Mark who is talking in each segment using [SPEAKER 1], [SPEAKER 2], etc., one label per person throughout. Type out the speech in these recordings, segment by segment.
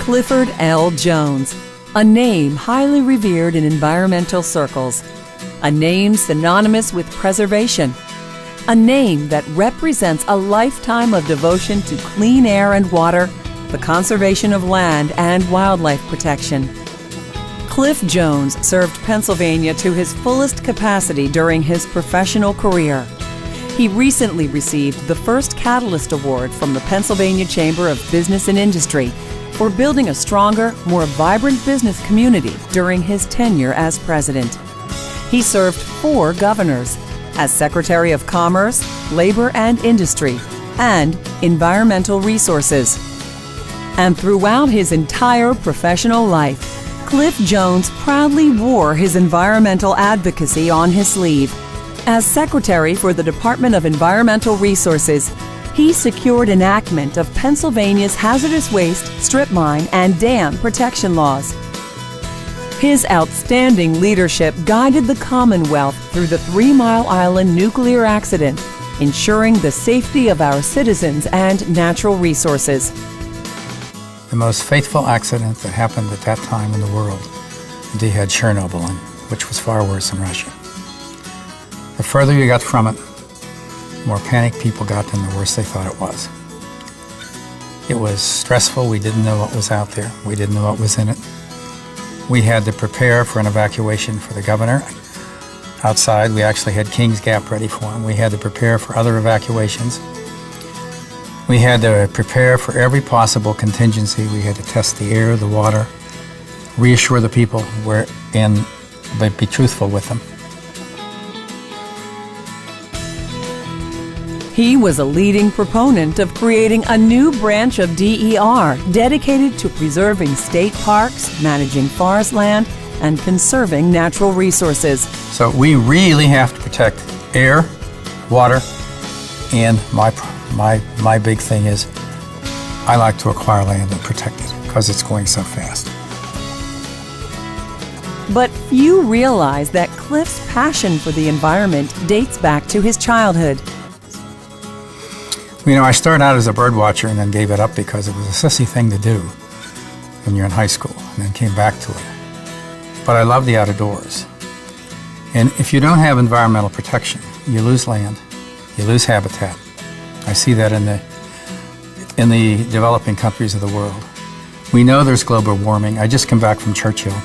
[SPEAKER 1] Clifford L. Jones, a name highly revered in environmental circles, a name synonymous with preservation, a name that represents a lifetime of devotion to clean air and water, the conservation of land, and wildlife protection. Cliff Jones served Pennsylvania to his fullest capacity during his professional career. He recently received the first Catalyst Award from the Pennsylvania Chamber of Business and Industry for building a stronger, more vibrant business community during his tenure as president. He served 4 governors as Secretary of Commerce, Labor and Industry, and Environmental Resources. And throughout his entire professional life, Cliff Jones proudly wore his environmental advocacy on his sleeve. As Secretary for the Department of Environmental Resources, he secured enactment of Pennsylvania's hazardous waste, strip mine, and dam protection laws. His outstanding leadership guided the Commonwealth through the 3 Mile Island nuclear accident, ensuring the safety of our citizens and natural resources.
[SPEAKER 2] The most faithful accident that happened at that time in the world, they had Chernobyl, which was far worse than Russia. The further you got from it, the more panicked people got and the worse they thought it was. It was stressful. We didn't know what was out there. We didn't know what was in it. We had to prepare for an evacuation for the governor. Outside, we actually had King's Gap ready for him. We had to prepare for other evacuations. We had to prepare for every possible contingency. We had to test the air, the water, reassure the people but be truthful with them.
[SPEAKER 1] He was a leading proponent of creating a new branch of DER dedicated to preserving state parks, managing forest land, and conserving natural resources.
[SPEAKER 2] So we really have to protect air, water, and my big thing is I like to acquire land and protect it because it's going so fast.
[SPEAKER 1] But few realize that Cliff's passion for the environment dates back to his childhood.
[SPEAKER 2] You know, I started out as a bird watcher and then gave it up because it was a sissy thing to do when you're in high school, and then came back to it. But I love the outdoors. And if you don't have environmental protection, you lose land, you lose habitat. I see that in the developing countries of the world. We know there's global warming. I just come back from Churchill.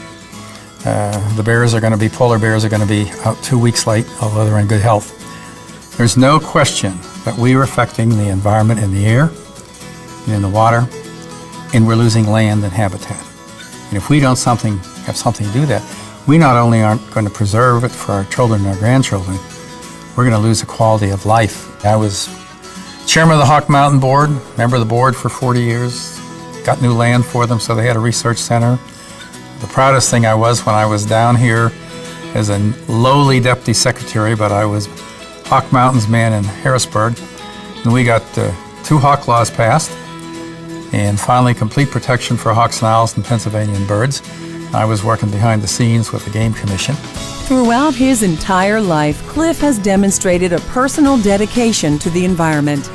[SPEAKER 2] The polar bears are going to be out 2 weeks late, although they're in good health. There's no question that we are affecting the environment in the air and in the water, and we're losing land and habitat. And if we don't have something to do that, we not only aren't going to preserve it for our children and our grandchildren, we're going to lose the quality of life. I was chairman of the Hawk Mountain Board, member of the board for 40 years, got new land for them, so they had a research center. The proudest thing I was when I was down here as a lowly deputy secretary, but I was Hawk Mountain's man in Harrisburg, and we got 2 hawk laws passed, and finally complete protection for hawks and owls and Pennsylvanian birds. I was working behind the scenes with the Game Commission.
[SPEAKER 1] Throughout his entire life, Cliff has demonstrated a personal dedication to the environment.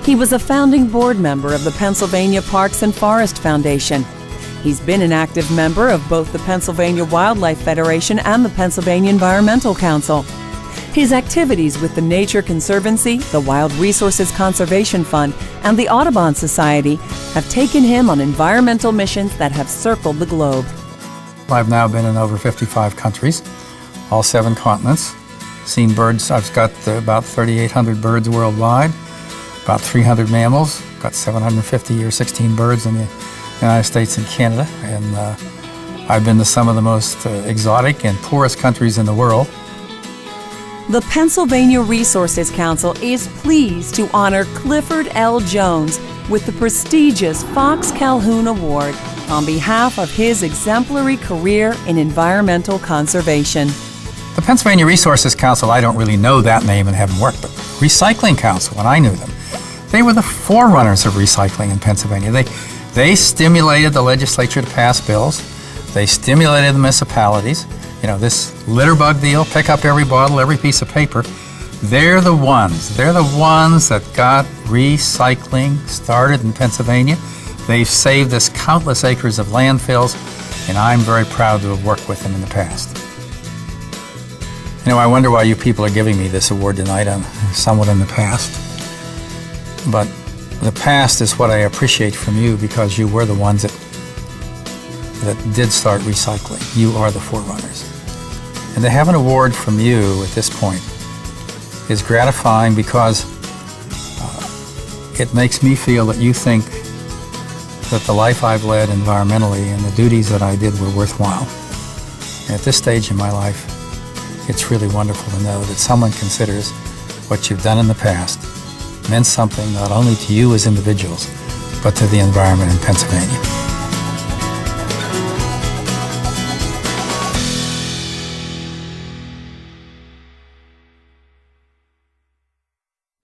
[SPEAKER 1] He was a founding board member of the Pennsylvania Parks and Forest Foundation. He's been an active member of both the Pennsylvania Wildlife Federation and the Pennsylvania Environmental Council. His activities with the Nature Conservancy, the Wild Resources Conservation Fund, and the Audubon Society have taken him on environmental missions that have circled the globe.
[SPEAKER 2] I've now been in over 55 countries, all 7 continents, seen birds. I've got about 3,800 birds worldwide, about 300 mammals, got 750 or 16 birds in the United States and Canada, and I've been to some of the most exotic and poorest countries in the world.
[SPEAKER 1] The Pennsylvania Resources Council is pleased to honor Clifford L. Jones with the prestigious Fox Calhoun Award on behalf of his exemplary career in environmental conservation.
[SPEAKER 2] The Pennsylvania Resources Council, I don't really know that name and haven't worked, but Recycling Council, when I knew them, they were the forerunners of recycling in Pennsylvania. They stimulated the legislature to pass bills. They stimulated the municipalities. You know, this litter bug deal, pick up every bottle, every piece of paper. They're the ones that got recycling started in Pennsylvania. They've saved us countless acres of landfills, and I'm very proud to have worked with them in the past. I wonder why you people are giving me this award tonight. I'm somewhat in the past. But the past is what I appreciate from you, because you were the ones that did start recycling. You are the forerunners. And to have an award from you at this point is gratifying, because it makes me feel that you think that the life I've led environmentally and the duties that I did were worthwhile. And at this stage in my life, it's really wonderful to know that someone considers what you've done in the past meant something not only to you as individuals, but to the environment in Pennsylvania.